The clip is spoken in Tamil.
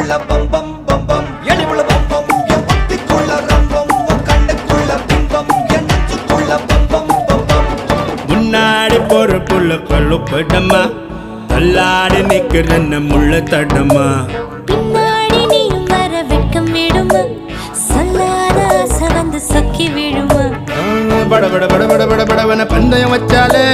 நெஞ்சுக்குள்ள பம்பம் பம்பம் எடிவுள்ள பம்பம் என் புத்திக்குள்ள ரம்பம் உன் கண்ணுக்குள்ள பிம்பம் என் நெஞ்சுக்குள்ள பம்பம் பம்பம் முன்னாடி போற புள்ள கழுப்படமா தள்ளாடி நிக்கிறன்ன முள்ள தடமா பின்னாடி நீயும் வர வெட்கம் விடுமா சொல்லாத ஆசை வந்து சொக்கி விடுமா பட பட பட பட பட படவன பந்தயம் வச்சாலே